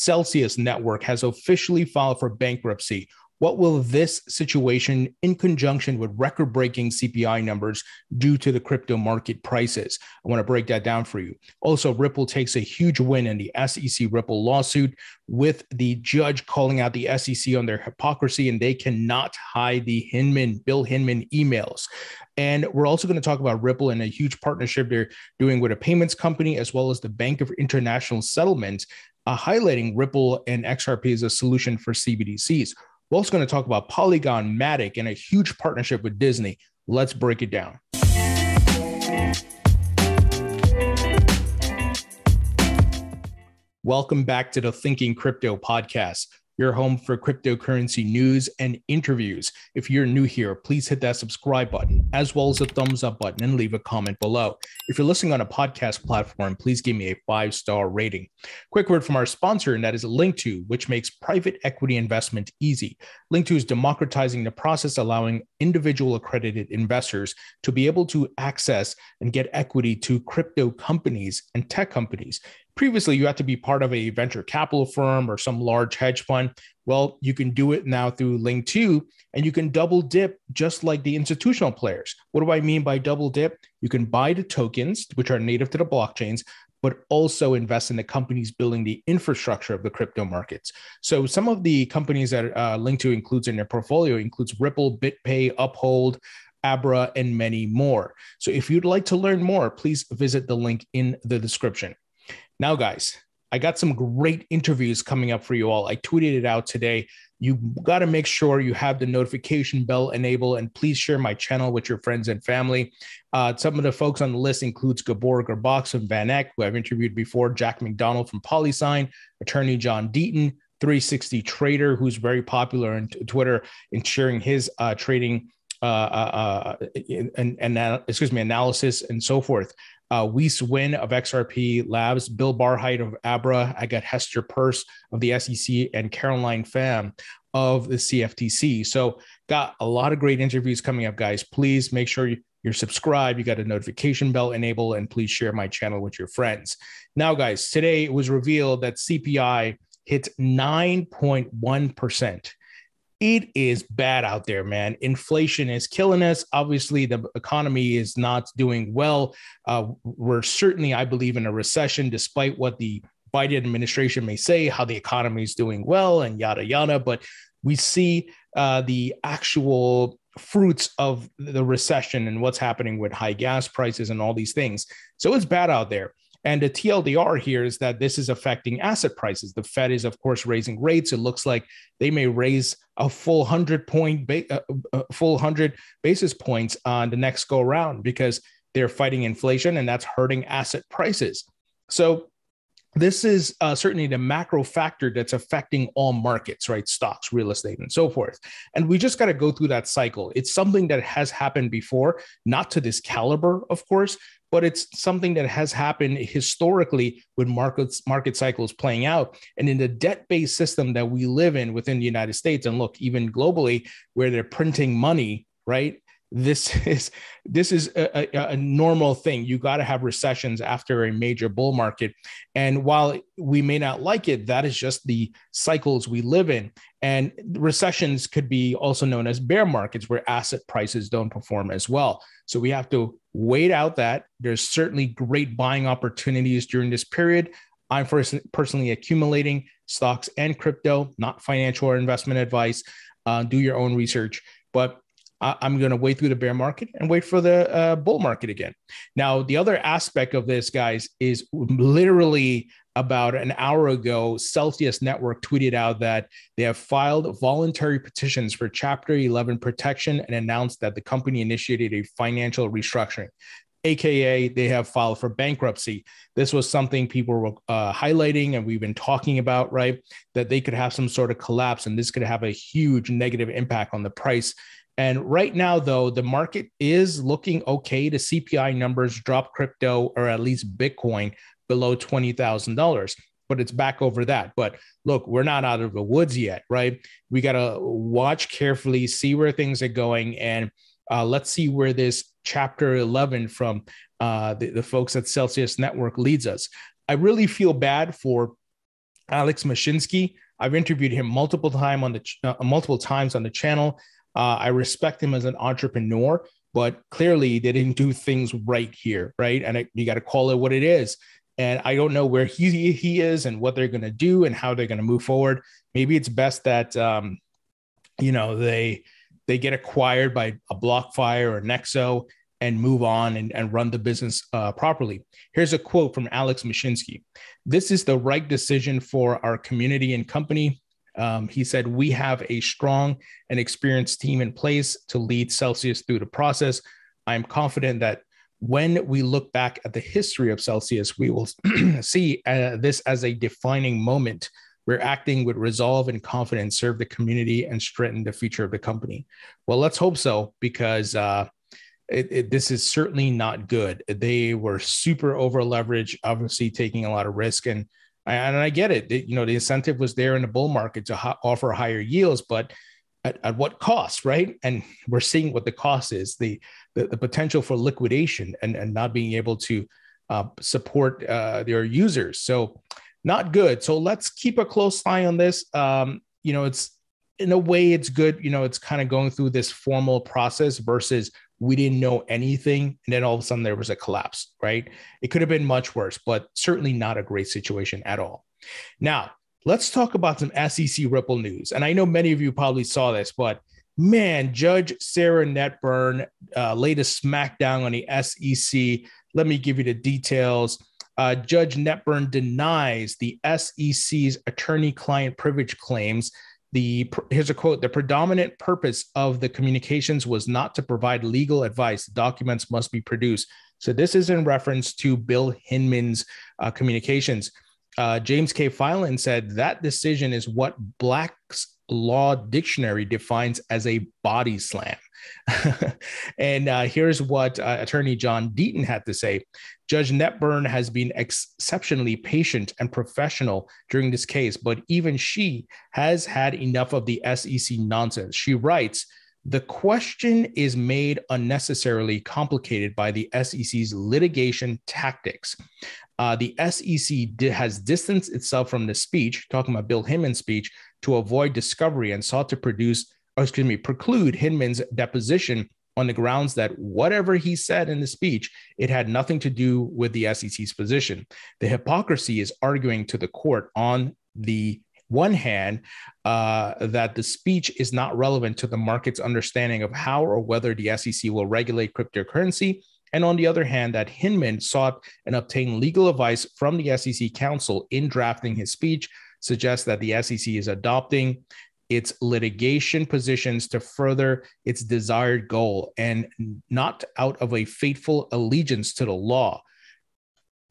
Celsius Network has officially filed for bankruptcy. What will this situation, in conjunction with record-breaking CPI numbers due to the crypto market prices? I want to break that down for you. Also, Ripple takes a huge win in the SEC Ripple lawsuit, with the judge calling out the SEC on their hypocrisy, and they cannot hide the Bill Hinman emails. And we're also going to talk about Ripple and a huge partnership they're doing with a payments company, as well as the Bank of International Settlements, highlighting Ripple and XRP as a solution for CBDCs. We're also going to talk about Polygon Matic and a huge partnership with Disney. Let's break it down. Welcome back to the Thinking Crypto podcast, your home for cryptocurrency news and interviews. If you're new here, please hit that subscribe button, as well as the thumbs up button, and leave a comment below. If you're listening on a podcast platform, please give me a 5-star rating. Quick word from our sponsor, and that is Link2, which makes private equity investment easy. Link2 is democratizing the process, allowing individual accredited investors to be able to access and get equity to crypto companies and tech companies. Previously, you had to be part of a venture capital firm or some large hedge fund. Well, you can do it now through Link2, and you can double dip just like the institutional players. What do I mean by double dip? You can buy the tokens, which are native to the blockchains, but also invest in the companies building the infrastructure of the crypto markets. So some of the companies that Link2 includes in their portfolio includes Ripple, BitPay, Uphold, Abra, and many more. So if you'd like to learn more, please visit the link in the description. Now, guys, I got some great interviews coming up for you all. I tweeted it out today. You got to make sure you have the notification bell enabled, and please share my channel with your friends and family. Some of the folks on the list includes Gabor Garbach from Van Eck, who I've interviewed before, Jack McDonald from Polysign, attorney John Deaton, 360 Trader, who's very popular on Twitter in sharing his trading analysis and so forth. Weiss Wynn of XRP Labs, Bill Barhydt of Abra. I got Hester Peirce of the SEC and Caroline Pham of the CFTC. So got a lot of great interviews coming up, guys. Please make sure you're subscribed. You got a notification bell enabled, and please share my channel with your friends. Now, guys, today it was revealed that CPI hit 9.1%. It is bad out there, man. Inflation is killing us. Obviously, the economy is not doing well. We're certainly, I believe, in a recession, despite what the Biden administration may say, how the economy is doing well and yada, yada. But we see the actual fruits of the recession and what's happening with high gas prices and all these things. So it's bad out there. And the TLDR here is that this is affecting asset prices. The Fed is, of course, raising rates. It looks like they may raise a full 100 basis points on the next go around, because they're fighting inflation, and that's hurting asset prices. So this is certainly the macro factor that's affecting all markets, right? Stocks, real estate, and so forth. And we just got to go through that cycle. It's something that has happened before, not to this caliber, of course, but it's something that has happened historically with market cycles playing out. And in the debt-based system that we live in within the United States, and look, even globally, where they're printing money, right? This is a normal thing. You got to have recessions after a major bull market. And while we may not like it, that is just the cycles we live in. And recessions could be also known as bear markets, where asset prices don't perform as well. So we have to wait out that. There's certainly great buying opportunities during this period. I'm personally accumulating stocks and crypto, not financial or investment advice. Do your own research. But I'm going to wait through the bear market and wait for the bull market again. Now, the other aspect of this, guys, is literally about an hour ago, Celsius Network tweeted out that they have filed voluntary petitions for Chapter 11 protection and announced that the company initiated a financial restructuring, AKA they have filed for bankruptcy. This was something people were highlighting, and we've been talking about, right? That they could have some sort of collapse, and this could have a huge negative impact on the price. And right now, though, the market is looking okay. The CPI numbers drop crypto, or at least Bitcoin, below $20,000, but it's back over that. But look, we're not out of the woods yet, right? We got to watch carefully, see where things are going, and let's see where this Chapter 11 from the folks at Celsius Network leads us. I really feel bad for Alex Mashinsky, I've interviewed him multiple times on the channel. I respect him as an entrepreneur, but clearly they didn't do things right here, right? And you got to call it what it is. And I don't know where he is and what they're going to do and how they're going to move forward. Maybe it's best that they get acquired by a BlockFi or a Nexo and move on and run the business properly. Here's a quote from Alex Mashinsky. "This is the right decision for our community and company." He said, "We have a strong and experienced team in place to lead Celsius through the process. I'm confident that when we look back at the history of Celsius, we will see this as a defining moment. We're acting with resolve and confidence, serve the community, and strengthen the future of the company." Well, let's hope so, because this is certainly not good. They were super over leveraged, obviously taking a lot of risk, and I get it. The incentive was there in the bull market to offer higher yields, but at what cost, right? And we're seeing what the cost is: the potential for liquidation and not being able to support their users. So not good. So let's keep a close eye on this. It's in a way it's good. It's kind of going through this formal process versus we didn't know anything, and then all of a sudden there was a collapse, right? It could have been much worse, but certainly not a great situation at all. Now, let's talk about some SEC Ripple news. And I know many of you probably saw this, but man, Judge Sarah Netburn laid a smackdown on the SEC. Let me give you the details. Judge Netburn denies the SEC's attorney-client privilege claims. Here's a quote: "The predominant purpose of the communications was not to provide legal advice. The documents must be produced." So this is in reference to Bill Hinman's communications. James K. Filan said that decision is what Black's Law Dictionary defines as a body slam. And here's what attorney John Deaton had to say. "Judge Netburn has been exceptionally patient and professional during this case, but even she has had enough of the SEC nonsense." She writes, "The question is made unnecessarily complicated by the SEC's litigation tactics. The SEC has distanced itself from the speech," talking about Bill Hinman's speech, "to avoid discovery and sought to preclude Hinman's deposition on the grounds that whatever he said in the speech, it had nothing to do with the SEC's position. The hypocrisy is arguing to the court on the one hand that the speech is not relevant to the market's understanding of how or whether the SEC will regulate cryptocurrency, and on the other hand, that Hinman sought and obtained legal advice from the SEC counsel in drafting his speech, suggests that the SEC is adopting its litigation positions to further its desired goal and not out of a faithful allegiance to the law."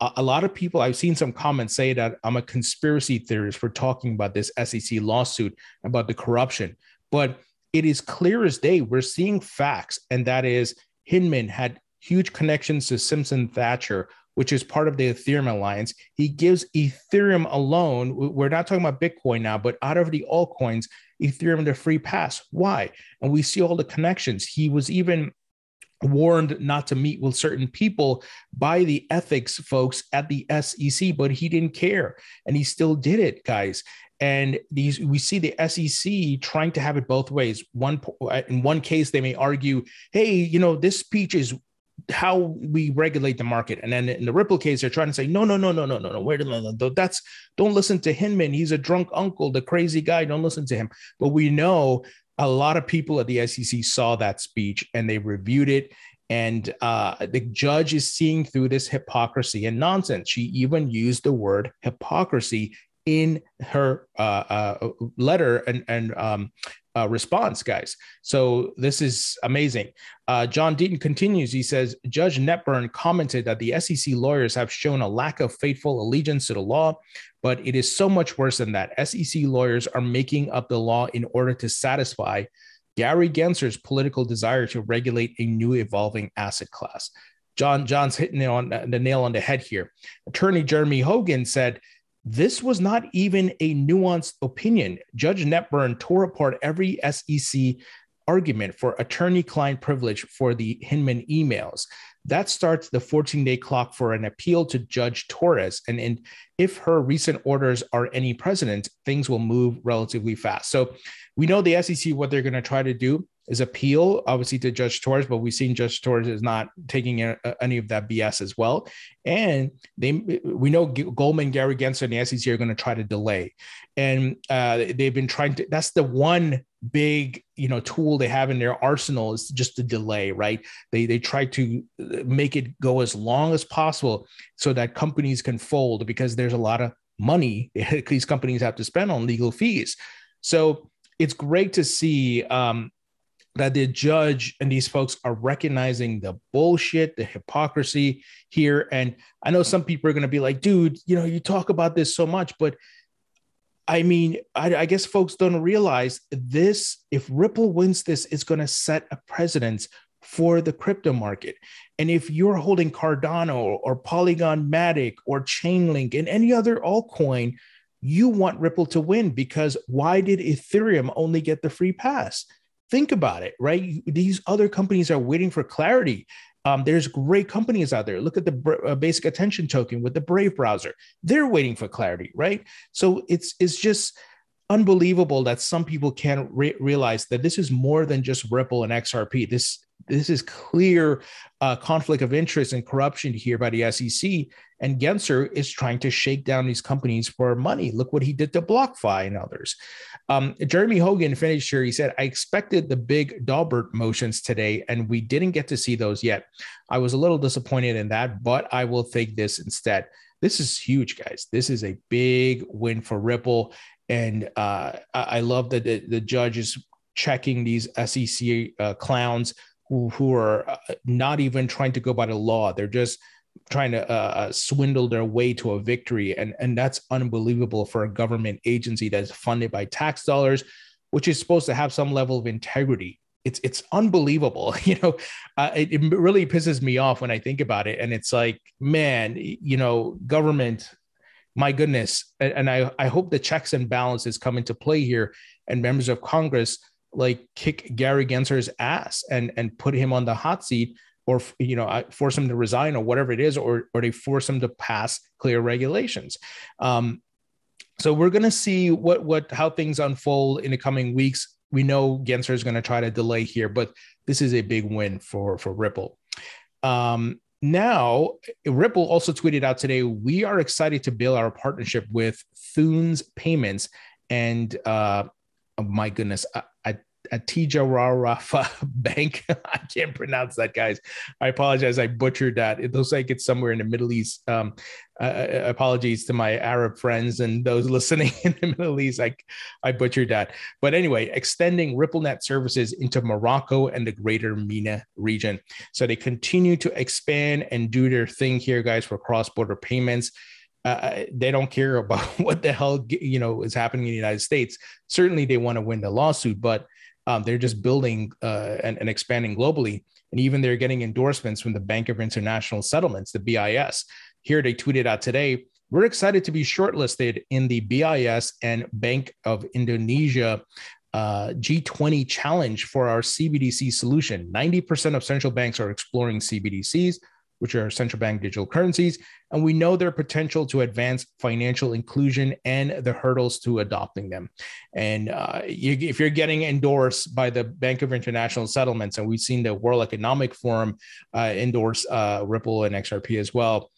A lot of people, I've seen some comments say that I'm a conspiracy theorist for talking about this SEC lawsuit, about the corruption, but it is clear as day. We're seeing facts, and that is Hinman had huge connections to Simpson Thatcher, which is part of the Ethereum Alliance. He gives Ethereum alone, we're not talking about Bitcoin now, but out of the altcoins, Ethereum the free pass. Why? And we see all the connections. He was even warned not to meet with certain people by the ethics folks at the SEC, but he didn't care, and he still did it, guys. And we see the SEC trying to have it both ways. In one case, they may argue, "Hey, this speech is how we regulate the market." And then in the Ripple case, they're trying to say, no, wait a minute. Don't listen to Hinman. He's a drunk uncle, the crazy guy. Don't listen to him. But we know a lot of people at the SEC saw that speech and they reviewed it. And the judge is seeing through this hypocrisy and nonsense. She even used the word hypocrisy in her letter and response, guys. So this is amazing. John Deaton continues. He says, "Judge Netburn commented that the SEC lawyers have shown a lack of faithful allegiance to the law, but it is so much worse than that. SEC lawyers are making up the law in order to satisfy Gary Gensler's political desire to regulate a new evolving asset class." John's hitting the nail on the head here. Attorney Jeremy Hogan said, "This was not even a nuanced opinion. Judge Netburn tore apart every SEC argument for attorney-client privilege for the Hinman emails. that starts the 14-day clock for an appeal to Judge Torres. And if her recent orders are any precedent, things will move relatively fast. So we know the SEC, what they're going to try to do is appeal, obviously, to Judge Torres, but we've seen Judge Torres is not taking any of that BS as well. And we know Goldman, Gary Gensler, and the SEC are going to try to delay. And they've been trying to, that's the one big, tool they have in their arsenal, is just the delay, right? They try to make it go as long as possible so that companies can fold, because there's a lot of money these companies have to spend on legal fees. So it's great to see that the judge and these folks are recognizing the bullshit, the hypocrisy here. And I know some people are going to be like, dude, you talk about this so much, but I mean, I guess folks don't realize this. If Ripple wins this, it's going to set a precedent for the crypto market. And if you're holding Cardano or Polygon Matic or Chainlink and any other altcoin, you want Ripple to win, because why did Ethereum only get the free pass? Think about it, right? These other companies are waiting for clarity. There's great companies out there. Look at the basic attention token with the Brave browser. They're waiting for clarity, right? So it's just unbelievable that some people can't realize that this is more than just Ripple and XRP. This is clear conflict of interest and corruption here by the SEC. And Gensler is trying to shake down these companies for money. Look what he did to BlockFi and others. Jeremy Hogan finished here. He said, I expected the big Daubert motions today, and we didn't get to see those yet. I was a little disappointed in that, but I will take this instead. This is huge, guys. This is a big win for Ripple. And I love that the judge is checking these SEC clowns who are not even trying to go by the law. They're just trying to swindle their way to a victory. And that's unbelievable for a government agency that's funded by tax dollars, which is supposed to have some level of integrity. It's unbelievable. It really pisses me off when I think about it. And it's like, man, government, my goodness. And I hope the checks and balances come into play here, and members of Congress kick Gary Gensler's ass and put him on the hot seat, or force him to resign, or whatever it is, or they force him to pass clear regulations. So we're going to see how things unfold in the coming weeks. We know Gensler is going to try to delay here, but this is a big win for Ripple. Now, Ripple also tweeted out today, we are excited to build our partnership with Thunes Payments and my goodness, Atijarafa Bank. I can't pronounce that, guys. I apologize. I butchered that. It looks like it's somewhere in the Middle East. Apologies to my Arab friends and those listening in the Middle East. I butchered that. But anyway, extending RippleNet services into Morocco and the greater MENA region. So they continue to expand and do their thing here, guys, for cross-border payments. They don't care about what the hell is happening in the United States. Certainly, they want to win the lawsuit, but they're just building and expanding globally. And even they're getting endorsements from the Bank of International Settlements, the BIS. Here they tweeted out today, we're excited to be shortlisted in the BIS and Bank of Indonesia G20 challenge for our CBDC solution. 90% of central banks are exploring CBDCs, which are central bank digital currencies, and we know their potential to advance financial inclusion and the hurdles to adopting them. And if you're getting endorsed by the Bank of International Settlements, and we've seen the World Economic Forum endorse Ripple and XRP as well,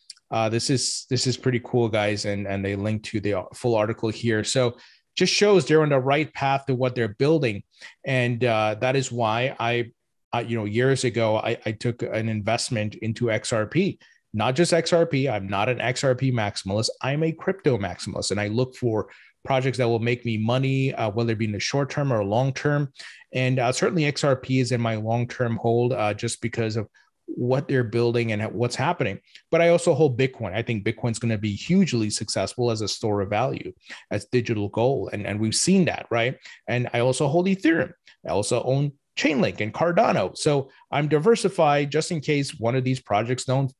this is pretty cool, guys, and they link to the full article here. So just shows they're on the right path to what they're building, and that is why years ago, I took an investment into XRP, not just XRP. I'm not an XRP maximalist. I'm a crypto maximalist, and I look for projects that will make me money, whether it be in the short term or long term. And certainly XRP is in my long-term hold just because of what they're building and what's happening. But I also hold Bitcoin. I think Bitcoin's going to be hugely successful as a store of value, as digital gold. And we've seen that, right? And I also hold Ethereum. I also own Chainlink and Cardano. So I'm diversified just in case one of these projects don't,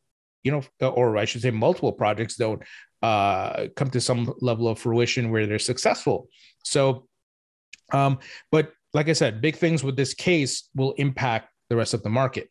or I should say multiple projects don't come to some level of fruition where they're successful. So, but like I said, big things with this case will impact the rest of the market.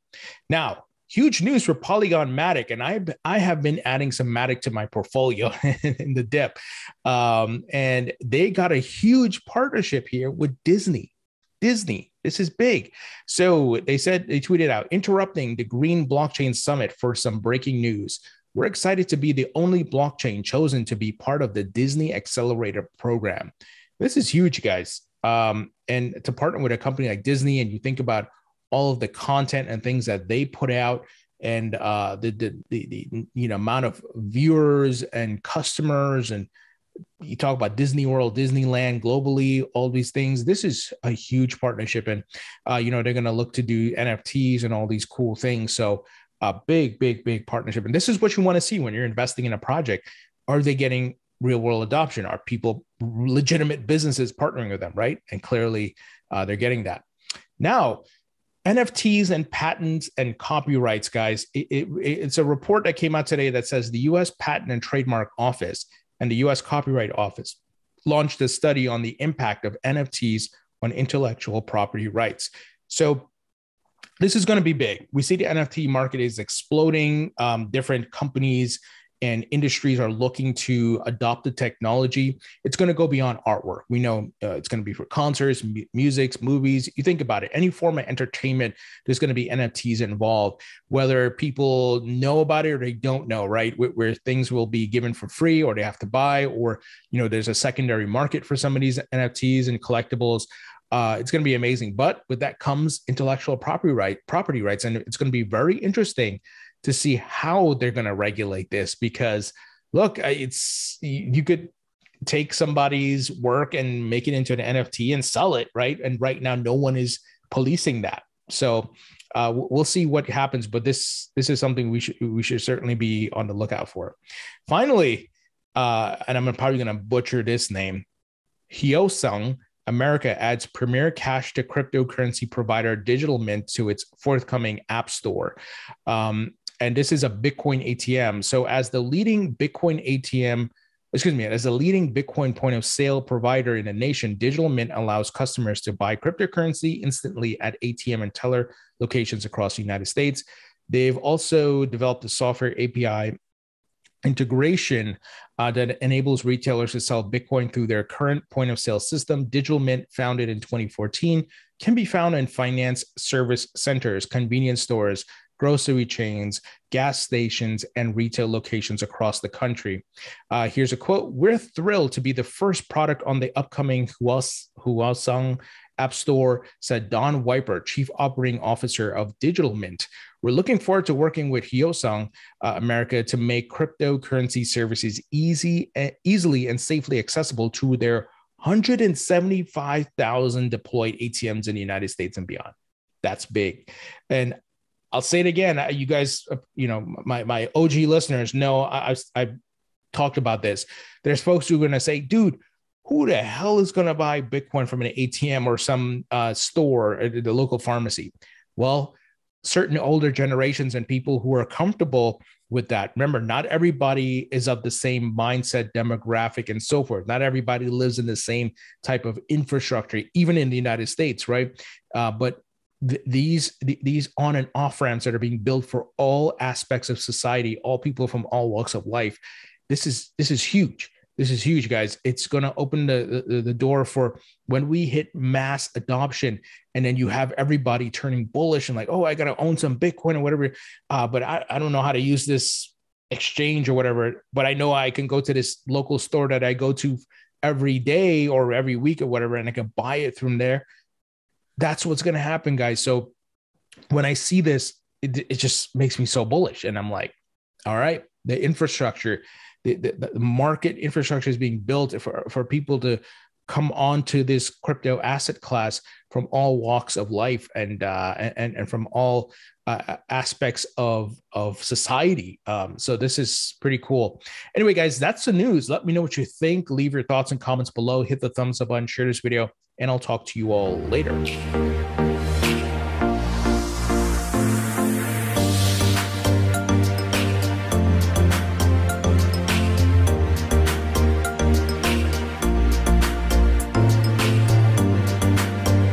Now, huge news for Polygon Matic. And I have been adding some Matic to my portfolio in the dip. And they got a huge partnership here with Disney. This is big. So they tweeted out, interrupting the Green Blockchain Summit for some breaking news. We're excited to be the only blockchain chosen to be part of the Disney Accelerator program. This is huge, guys. And to partner with a company like Disney, and you think about all of the content and things that they put out, and the amount of viewers and customers, and you talk about Disney World, Disneyland globally, all these things. This is a huge partnership, and they're going to look to do NFTs and all these cool things. So a big partnership. And this is what you want to see when you're investing in a project. Are they getting real world adoption? Are people, legitimate businesses, partnering with them, right? And clearly they're getting that. Now, NFTs and patents and copyrights, guys, it's a report that came out today that says the U.S. Patent and Trademark Office and the U.S. Copyright Office launched a study on the impact of NFTs on intellectual property rights. So this is going to be big. We see the NFT market is exploding. Different companies and industries are looking to adopt the technology. It's going to go beyond artwork. We know it's going to be for concerts, music, movies. You think about it, any form of entertainment, there's going to be NFTs involved, whether people know about it or they don't know, right? Where things will be given for free or they have to buy, or, there's a secondary market for some of these NFTs and collectibles. It's going to be amazing. But with that comes intellectual property rights. And it's going to be very interesting to see how they're going to regulate this, because look, you could take somebody's work and make it into an NFT and sell it, right? And right now, no one is policing that. So we'll see what happens. But this is something we should certainly be on the lookout for. Finally, and I'm probably going to butcher this name, Hyosung America adds premier cash to cryptocurrency provider Digital Mint to its forthcoming app store. And this is a Bitcoin ATM. So as the leading Bitcoin point of sale provider in the nation, Digital Mint allows customers to buy cryptocurrency instantly at ATM and teller locations across the United States. They've also developed a software API integration that enables retailers to sell Bitcoin through their current point of sale system. Digital Mint, founded in 2014, can be found in finance service centers, convenience stores, grocery chains, gas stations, and retail locations across the country. Here's a quote: "We're thrilled to be the first product on the upcoming Hyosung App Store," said Don Wiper, Chief Operating Officer of Digital Mint. "We're looking forward to working with Hyosung America to make cryptocurrency services easily and safely accessible to their 175,000 deployed ATMs in the United States and beyond." That's big. And I'll say it again. You guys, my OG listeners know I've talked about this. There's folks who are going to say, dude, who the hell is going to buy Bitcoin from an ATM or some store at the local pharmacy? Well, certain older generations and people who are comfortable with that. Remember, not everybody is of the same mindset, demographic, and so forth. Not everybody lives in the same type of infrastructure, even in the United States, right? But these on and off ramps that are being built for all aspects of society, all people from all walks of life. This is huge. This is huge, guys. It's going to open the door for when we hit mass adoption, and then you have everybody turning bullish and like, oh, I got to own some Bitcoin or whatever. But I don't know how to use this exchange or whatever, but I know I can go to this local store that I go to every day or every week or whatever, and I can buy it from there. That's what's going to happen, guys. So when I see this, it just makes me so bullish. And I'm like, all right, the infrastructure, the market infrastructure is being built for people to come onto this crypto asset class from all walks of life and from all aspects of society. So this is pretty cool. Anyway, guys, that's the news. Let me know what you think. Leave your thoughts and comments below. Hit the thumbs up button, share this video, and I'll talk to you all later.